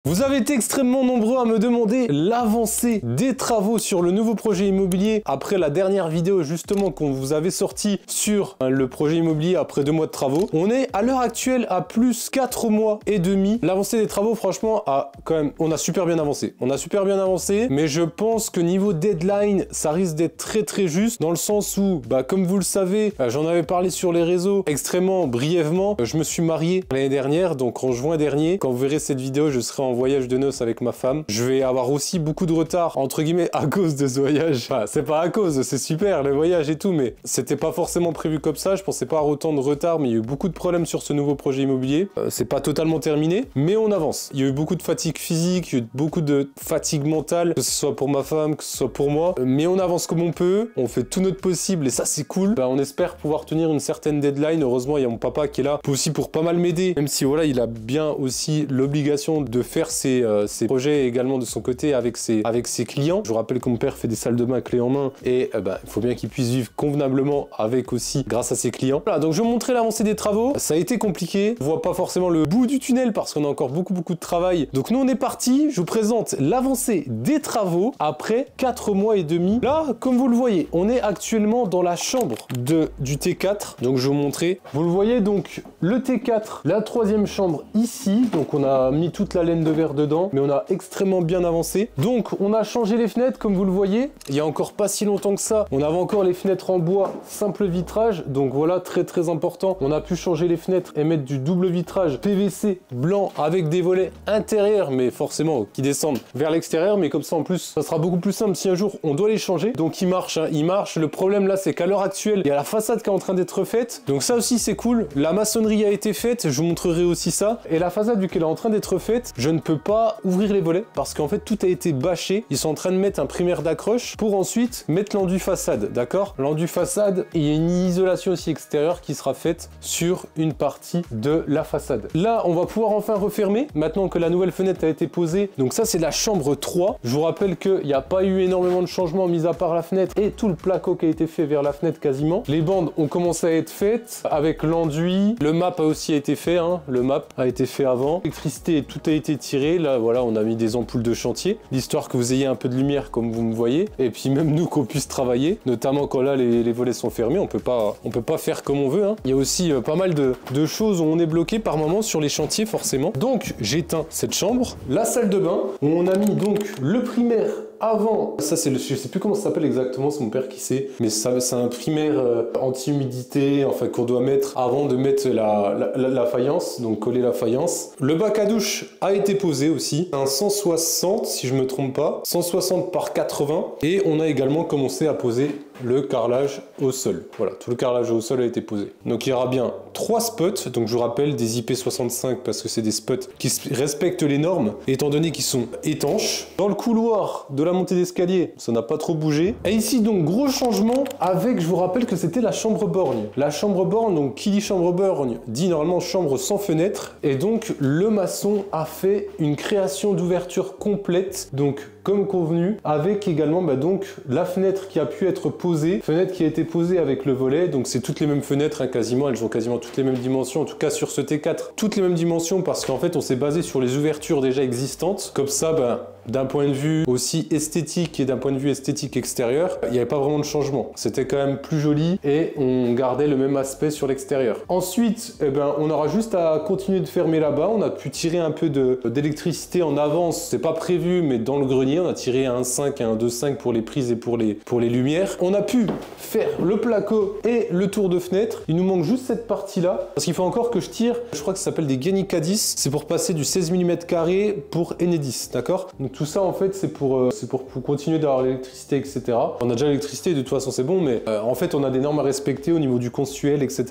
Vous avez été extrêmement nombreux à me demander l'avancée des travaux sur le nouveau projet immobilier après la dernière vidéo justement qu'on vous avait sorti sur le projet immobilier après 2 mois de travaux. On est à l'heure actuelle à plus 4 mois et demi. L'avancée des travaux franchement on a super bien avancé. On a super bien avancé, mais je pense que niveau deadline, ça risque d'être très juste dans le sens où, comme vous le savez, j'en avais parlé sur les réseaux extrêmement brièvement. Je me suis marié l'année dernière, donc en juin dernier. Quand vous verrez cette vidéo, je serai en voyage de noces avec ma femme. Je vais avoir aussi beaucoup de retard, entre guillemets, à cause de ce voyage. Enfin, c'est pas à cause, c'est super, le voyage et tout, mais c'était pas forcément prévu comme ça. Je pensais pas à autant de retard, mais il y a eu beaucoup de problèmes sur ce nouveau projet immobilier. C'est pas totalement terminé, mais on avance. Il y a eu beaucoup de fatigue physique, il y a eu beaucoup de fatigue mentale, que ce soit pour ma femme, que ce soit pour moi. Mais on avance comme on peut, on fait tout notre possible et ça, c'est cool. On espère pouvoir tenir une certaine deadline. Heureusement, il y a mon papa qui est là, aussi pour pas mal m'aider, même si voilà, il a bien aussi l'obligation de faire ses projets également de son côté avec ses clients. Je vous rappelle que mon père fait des salles de bain clés en main et il faut bien qu'il puisse vivre convenablement avec aussi grâce à ses clients. Voilà, donc je vais vous montrer l'avancée des travaux. Ça a été compliqué, on voit pas forcément le bout du tunnel parce qu'on a encore beaucoup de travail. Donc nous on est parti, je vous présente l'avancée des travaux après 4 mois et demi. Là, comme vous le voyez, on est actuellement dans la chambre du T4. Donc je vais vous montrer. Vous le voyez donc le T4, la 3e chambre ici. Donc on a mis toute la laine de verre dedans, mais on a extrêmement bien avancé. Donc on a changé les fenêtres comme vous le voyez. Il y a encore pas si longtemps que ça, on avait encore les fenêtres en bois simple vitrage. Donc voilà, très important. On a pu changer les fenêtres et mettre du double vitrage PVC blanc avec des volets intérieurs, mais forcément qui descendent vers l'extérieur. Mais comme ça en plus, ça sera beaucoup plus simple si un jour on doit les changer. Donc il marche, hein, il marche. Le problème là, c'est qu'à l'heure actuelle, il y a la façade qui est en train d'être faite. Donc ça aussi c'est cool. La maçonnerie a été faite, je vous montrerai aussi ça. Et la façade, vu qu'elle est en train d'être faite, je ne peux pas ouvrir les volets parce qu'en fait tout a été bâché. Ils sont en train de mettre un primaire d'accroche pour ensuite mettre l'enduit façade, d'accord? L'enduit façade, et il y a une isolation aussi extérieure qui sera faite sur une partie de la façade. Là, on va pouvoir enfin refermer maintenant que la nouvelle fenêtre a été posée. Donc ça, c'est la chambre 3. Je vous rappelle qu'il n'y a pas eu énormément de changements mis à part la fenêtre et tout le placo qui a été fait vers la fenêtre quasiment. Les bandes ont commencé à être faites avec l'enduit. Le map a aussi été fait, hein. Le map a été fait avant. L'électricité, tout a été tiré. Là, voilà, on a mis des ampoules de chantier, l'histoire que vous ayez un peu de lumière comme vous me voyez. Et puis même nous, qu'on puisse travailler, notamment quand là, les volets sont fermés. On peut pas faire comme on veut, hein. Il y a aussi pas mal de choses où on est bloqué par moment sur les chantiers forcément. Donc j'éteins cette chambre, la salle de bain où on a mis donc le primaire avant. Ça c'est je sais plus comment ça s'appelle exactement, c'est mon père qui sait, mais ça c'est un primaire anti-humidité, enfin qu'on doit mettre avant de mettre la faïence, donc coller la faïence. Le bac à douche a été posé aussi, un 160 si je me trompe pas, 160 par 80, et on a également commencé à poser le carrelage au sol. Voilà, tout le carrelage au sol a été posé. Donc il y aura bien 3 spots, donc je vous rappelle des IP65 parce que c'est des spots qui respectent les normes, étant donné qu'ils sont étanches. Dans le couloir de la montée d'escalier, ça n'a pas trop bougé. Et ici donc gros changement avec, je vous rappelle que c'était la chambre borgne. La chambre borgne, donc qui dit chambre borgne, dit normalement chambre sans fenêtre. Et donc le maçon a fait une création d'ouverture complète, donc comme convenu, avec également donc la fenêtre qui a pu être posée, fenêtre qui a été posée avec le volet, donc c'est toutes les mêmes fenêtres, hein, quasiment, elles ont quasiment toutes les mêmes dimensions, en tout cas sur ce T4, toutes les mêmes dimensions parce qu'en fait on s'est basé sur les ouvertures déjà existantes, comme ça d'un point de vue aussi esthétique et d'un point de vue esthétique extérieur, il n'y avait pas vraiment de changement. C'était quand même plus joli et on gardait le même aspect sur l'extérieur. Ensuite, on aura juste à continuer de fermer là-bas. On a pu tirer un peu d'électricité en avance. C'est pas prévu, mais dans le grenier, on a tiré un 1.5 et un 2.5 pour les prises et pour les lumières. On a pu faire le placo et le tour de fenêtre. Il nous manque juste cette partie-là parce qu'il faut encore que je tire. Je crois que ça s'appelle des Guernica 10. C'est pour passer du 16 mm carré pour Enedis, d'accord? Donc tout ça en fait c'est pour continuer d'avoir l'électricité, etc. On a déjà l'électricité, de toute façon c'est bon, mais en fait on a des normes à respecter au niveau du consuel, etc.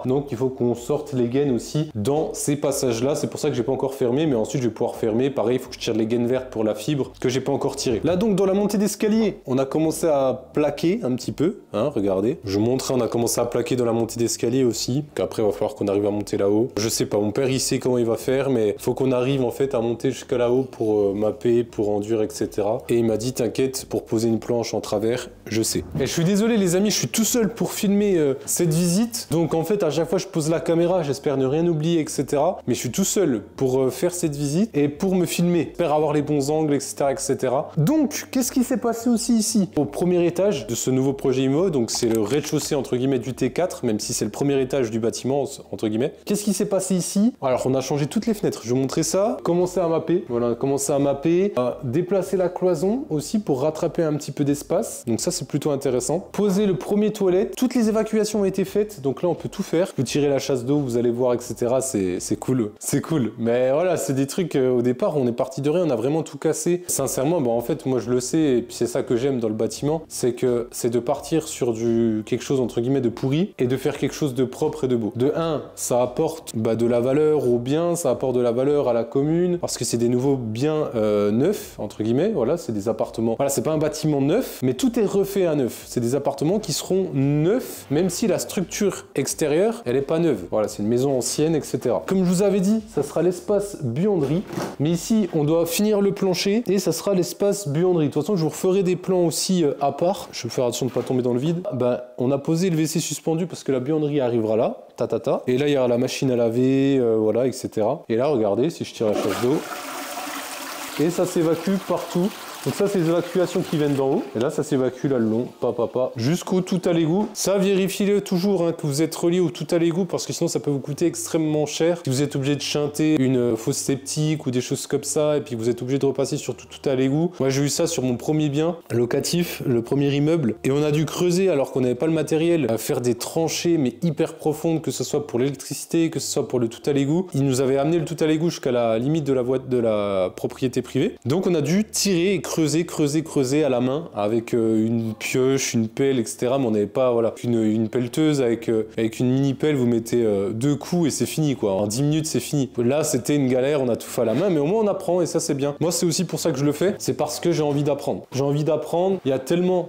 Donc il faut qu'on sorte les gaines aussi dans ces passages là. C'est pour ça que j'ai pas encore fermé, mais ensuite je vais pouvoir fermer. Pareil, il faut que je tire les gaines vertes pour la fibre que j'ai pas encore tiré. Là donc dans la montée d'escalier, on a commencé à plaquer plaquer un petit peu, hein, regardez. Je vous montre, on a commencé à plaquer dans la montée d'escalier aussi, qu'après il va falloir qu'on arrive à monter là-haut. Je sais pas, mon père il sait comment il va faire, mais faut qu'on arrive en fait à monter jusqu'à là-haut pour mapper, pour enduire, etc. Et il m'a dit, t'inquiète, pour poser une planche en travers, je sais. Et je suis désolé les amis, je suis tout seul pour filmer cette visite, donc en fait à chaque fois je pose la caméra, j'espère ne rien oublier, etc. Mais je suis tout seul pour faire cette visite et pour me filmer, j'espère avoir les bons angles, etc. etc. Donc, qu'est-ce qui s'est passé aussi ici? Au premier étage de ce nouveau projet IMO, donc c'est le rez-de-chaussée entre guillemets du T4, même si c'est le premier étage du bâtiment, entre guillemets. Qu'est-ce qui s'est passé ici? Alors, on a changé toutes les fenêtres, je vais vous montrer ça. Commencer à mapper, voilà, commencer à mapper, déplacer la cloison aussi pour rattraper un petit peu d'espace. Donc ça, c'est plutôt intéressant. Poser le premier toilette, toutes les évacuations ont été faites, donc là, on peut tout faire. Vous tirez la chasse d'eau, vous allez voir, etc. C'est cool, c'est cool. Mais voilà, c'est des trucs, au départ, on est parti de rien, on a vraiment tout cassé. Sincèrement, bon, en fait, moi, je le sais, et puis c'est ça que j'aime dans le bâtiment, c'est que c'est de partir sur quelque chose, entre guillemets, de pourri, et de faire quelque chose de propre et de beau. De un, ça apporte de la valeur au bien, ça apporte de la valeur à la commune, parce que c'est des nouveaux biens neufs, entre guillemets, voilà, c'est des appartements. Voilà, c'est pas un bâtiment neuf, mais tout est refait à neuf. C'est des appartements qui seront neufs, même si la structure extérieure, elle est pas neuve. Voilà, c'est une maison ancienne, etc. Comme je vous avais dit, ça sera l'espace buanderie, mais ici, on doit finir le plancher, et ça sera l'espace buanderie. De toute façon, je vous referai des plans aussi à part. Je vais faire attention de ne pas tomber dans le vide. On a posé le WC suspendu parce que la buanderie arrivera là. Et là, il y aura la machine à laver, voilà, etc. Et là, regardez, si je tire la chasse d'eau, et ça s'évacue partout. Donc ça, c'est les évacuations qui viennent d'en haut. Et là, ça s'évacue là le long, jusqu'au tout à l'égout. Ça, vérifiez-le toujours que vous êtes relié au tout à l'égout parce que sinon, ça peut vous coûter extrêmement cher. Si vous êtes obligé de chanter une fosse septique ou des choses comme ça, et puis vous êtes obligé de repasser sur tout à l'égout. Moi, j'ai eu ça sur mon premier bien locatif, le premier immeuble. Et on a dû creuser alors qu'on n'avait pas le matériel, faire des tranchées, mais hyper profondes, que ce soit pour l'électricité, que ce soit pour le tout à l'égout. Ils nous avaient amené le tout à l'égout jusqu'à la limite de la propriété privée. Donc, on a dû tirer et creuser à la main avec une pioche, une pelle, etc. Mais on n'avait pas, voilà, une pelleteuse avec une mini pelle, vous mettez 2 coups et c'est fini, quoi. En 10 minutes, c'est fini. Là, c'était une galère, on a tout fait à la main, mais au moins on apprend et ça, c'est bien. Moi, c'est aussi pour ça que je le fais, c'est parce que j'ai envie d'apprendre. J'ai envie d'apprendre. Il y a tellement,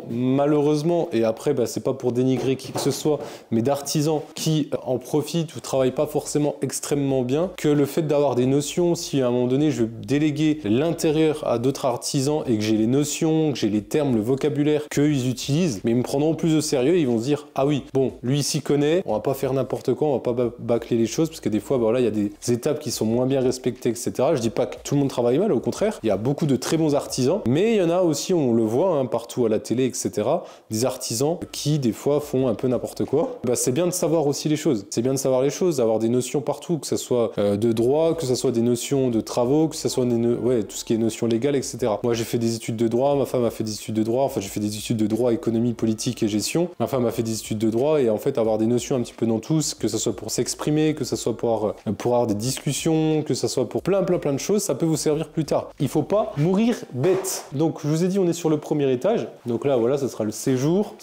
malheureusement, et après, c'est pas pour dénigrer qui que ce soit, mais d'artisans qui en profitent ou travaillent pas forcément extrêmement bien, que le fait d'avoir des notions, si à un moment donné, je veux déléguer l'intérieur à d'autres artisans, et que j'ai les notions, que j'ai les termes, le vocabulaire qu'ils utilisent, mais ils me prendront plus au sérieux, ils vont se dire, ah oui, bon, lui il s'y connaît, on va pas faire n'importe quoi, on va pas bâcler les choses, parce que des fois, il y a des étapes qui sont moins bien respectées, etc. Je dis pas que tout le monde travaille mal, au contraire, il y a beaucoup de très bons artisans, mais il y en a aussi, on le voit partout à la télé, etc., des artisans qui, des fois, font un peu n'importe quoi. C'est bien de savoir aussi les choses, c'est bien de savoir les choses, d'avoir des notions partout, que ce soit de droit, que ce soit des notions de travaux, que ce soit tout ce qui est notions légales, etc. Moi, j'ai fait des études de droit, ma femme a fait des études de droit, enfin, j'ai fait des études de droit, économie, politique et gestion. Ma femme a fait des études de droit et en fait, avoir des notions un petit peu dans tous, que ce soit pour s'exprimer, que ce soit pour avoir des discussions, que ce soit pour plein de choses, ça peut vous servir plus tard. Il faut pas mourir bête. Donc, je vous ai dit, on est sur le premier étage. Donc là, voilà, ça sera le séjour.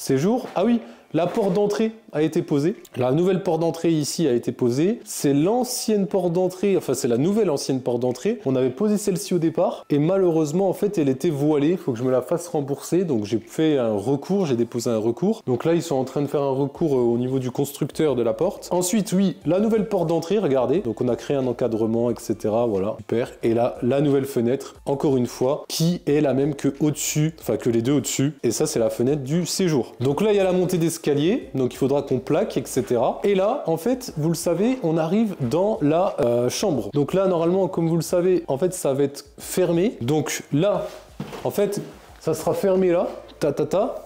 Ah oui, la porte d'entrée a été posée. La nouvelle porte d'entrée ici a été posée. C'est l'ancienne porte d'entrée, enfin c'est la nouvelle ancienne porte d'entrée. On avait posé celle-ci au départ et malheureusement en fait elle était voilée. Il faut que je me la fasse rembourser. Donc j'ai fait un recours, j'ai déposé un recours. Donc là ils sont en train de faire un recours au niveau du constructeur de la porte. Ensuite oui, la nouvelle porte d'entrée, regardez. Donc on a créé un encadrement, etc. Voilà, super. Et là, la nouvelle fenêtre, encore une fois, qui est la même que au-dessus, enfin que les deux au-dessus. Et ça c'est la fenêtre du séjour. Donc là il y a la montée d'escalier. Donc il faudra qu'on plaque, etc. Et là, en fait, vous le savez, on arrive dans la chambre. Donc là, normalement, comme vous le savez, en fait, ça va être fermé. Donc là, en fait, ça sera fermé là.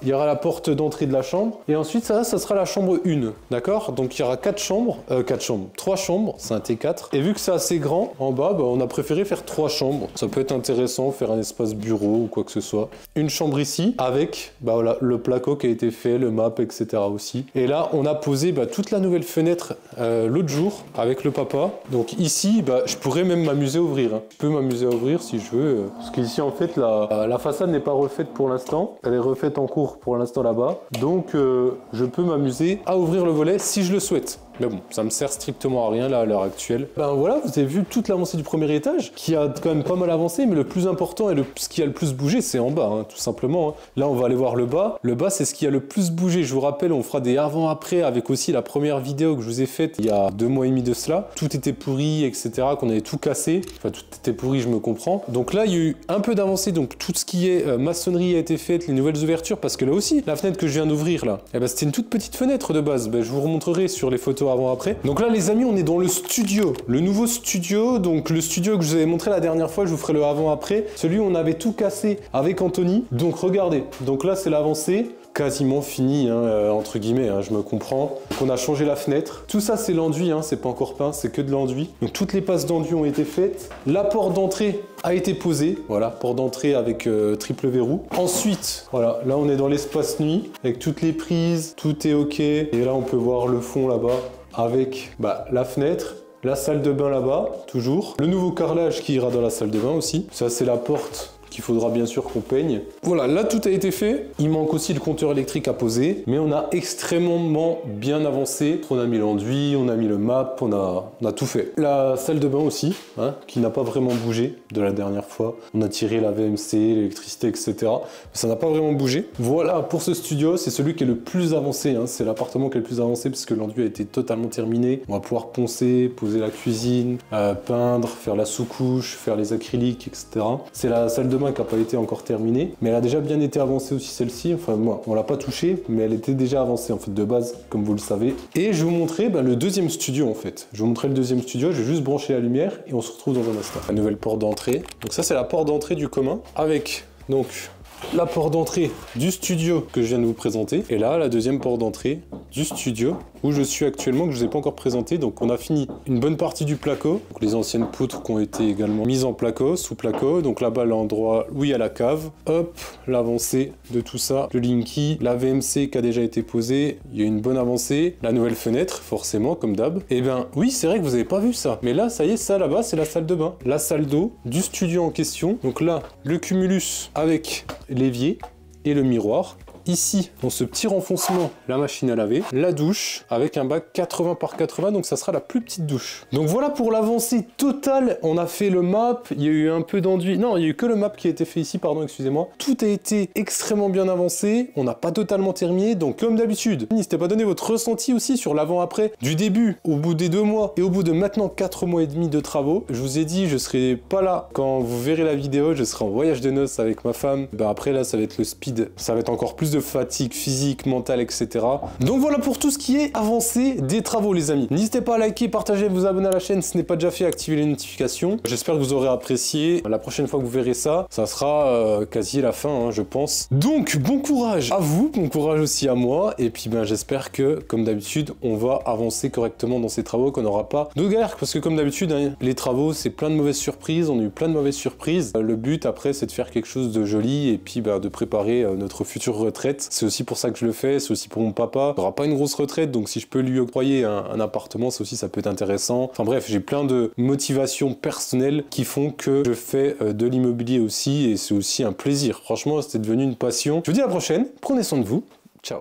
Il y aura la porte d'entrée de la chambre et ensuite ça sera la chambre 1, d'accord? Donc il y aura 3 chambres, c'est un T4 et vu que c'est assez grand en bas, on a préféré faire 3 chambres. Ça peut être intéressant, faire un espace bureau ou quoi que ce soit. Une chambre ici avec voilà, le placo qui a été fait, le map, etc. aussi. Et là on a posé toute la nouvelle fenêtre l'autre jour avec le papa. Donc ici je pourrais même m'amuser à ouvrir, hein. Je peux m'amuser à ouvrir si je veux, parce qu'ici en fait la façade n'est pas refaite pour l'instant, elle est refaite en cours pour l'instant là-bas, donc je peux m'amuser à ouvrir le volet si je le souhaite. Mais bon, ça me sert strictement à rien là à l'heure actuelle. Ben voilà, vous avez vu toute l'avancée du premier étage, qui a quand même pas mal avancé, mais le plus important et ce qui a le plus bougé, c'est en bas, hein, tout simplement. Hein. Là, on va aller voir le bas. Le bas, c'est ce qui a le plus bougé. Je vous rappelle, on fera des avant-après avec aussi la première vidéo que je vous ai faite il y a 2 mois et demi de cela. Tout était pourri, etc., qu'on avait tout cassé. Enfin, tout était pourri, je me comprends. Donc là, il y a eu un peu d'avancée, donc tout ce qui est maçonnerie a été fait, les nouvelles ouvertures, parce que là aussi, la fenêtre que je viens d'ouvrir là, eh ben, c'était une toute petite fenêtre de base. Ben, je vous remontrerai sur les photos avant-après. Donc là, les amis, on est dans le studio, le nouveau studio, donc le studio que je vous avais montré la dernière fois, je vous ferai le avant-après, celui où on avait tout cassé avec Anthony. Donc regardez, donc là c'est l'avancée, quasiment fini, hein, entre guillemets, hein, je me comprends. Donc on a changé la fenêtre, tout ça c'est l'enduit, hein, c'est pas encore peint, c'est que de l'enduit. Donc toutes les passes d'enduit ont été faites, la porte d'entrée a été posée, voilà, porte d'entrée avec triple verrou. Ensuite, voilà, là on est dans l'espace nuit, avec toutes les prises, tout est ok, et là on peut voir le fond là-bas, avec la fenêtre, la salle de bain là-bas, toujours. Le nouveau carrelage qui ira dans la salle de bain aussi. Ça, c'est la porte qu'il faudra bien sûr qu'on peigne. Voilà, là tout a été fait. Il manque aussi le compteur électrique à poser, mais on a extrêmement bien avancé. On a mis l'enduit, on a mis le map, on a tout fait. La salle de bain aussi, hein, qui n'a pas vraiment bougé de la dernière fois. On a tiré la VMC, l'électricité, etc. Mais ça n'a pas vraiment bougé. Voilà pour ce studio, c'est celui qui est le plus avancé. Hein. C'est l'appartement qui est le plus avancé parce que l'enduit a été totalement terminé. On va pouvoir poncer, poser la cuisine, peindre, faire la sous-couche, faire les acryliques, etc. C'est la salle de bain qui n'a pas été encore terminée, mais elle a déjà bien été avancée aussi celle-ci. Enfin moi, on l'a pas touchée, mais elle était déjà avancée en fait de base, comme vous le savez. Et je vais vous montrer le deuxième studio en fait. Je vais vous montrer le deuxième studio, je vais juste brancher la lumière et on se retrouve dans un instant. La nouvelle porte d'entrée. Donc ça c'est la porte d'entrée du commun, avec donc la porte d'entrée du studio que je viens de vous présenter. Et là, la deuxième porte d'entrée du studio où je suis actuellement, que je ne vous ai pas encore présenté. Donc on a fini une bonne partie du placo. Donc, les anciennes poutres qui ont été également mises en placo, sous placo. Donc là-bas, l'endroit où il y a la cave. Hop, l'avancée de tout ça. Le linky, la VMC qui a déjà été posée. Il y a une bonne avancée. La nouvelle fenêtre, forcément, comme d'hab. Et ben oui, c'est vrai que vous n'avez pas vu ça. Mais là, ça y est, ça là-bas, c'est la salle de bain. La salle d'eau du studio en question. Donc là, le cumulus avec l'évier et le miroir. Ici, dans ce petit renfoncement, la machine à laver, la douche avec un bac 80 par 80, donc ça sera la plus petite douche. Donc voilà pour l'avancée totale. On a fait le map, il y a eu un peu d'enduit. Non, il y a eu que le map qui a été fait ici, pardon, excusez-moi. Tout a été extrêmement bien avancé. On n'a pas totalement terminé, donc comme d'habitude, n'hésitez pas à donner votre ressenti aussi sur l'avant-après du début, au bout des 2 mois et au bout de maintenant 4 mois et demi de travaux. Je vous ai dit, je serai pas là quand vous verrez la vidéo, je serai en voyage de noces avec ma femme. Ben après là, ça va être le speed, ça va être encore plus de fatigue physique, mentale, etc. Donc voilà pour tout ce qui est avancé des travaux les amis. N'hésitez pas à liker, partager, vous abonner à la chaîne si ce n'est pas déjà fait, activer les notifications. J'espère que vous aurez apprécié. La prochaine fois que vous verrez ça, ça sera quasi la fin, hein, je pense. Donc bon courage à vous, bon courage aussi à moi. Et puis ben j'espère que, comme d'habitude, on va avancer correctement dans ces travaux, qu'on n'aura pas de galère. Parce que comme d'habitude, hein, les travaux, c'est plein de mauvaises surprises. On a eu plein de mauvaises surprises. Le but après, c'est de faire quelque chose de joli et puis ben, de préparer notre future retraite. C'est aussi pour ça que je le fais, c'est aussi pour mon papa. Il n'aura pas une grosse retraite, donc si je peux lui octroyer un appartement, ça aussi ça peut être intéressant. Enfin bref, j'ai plein de motivations personnelles qui font que je fais de l'immobilier aussi, et c'est aussi un plaisir. Franchement, c'était devenu une passion. Je vous dis à la prochaine, prenez soin de vous, ciao.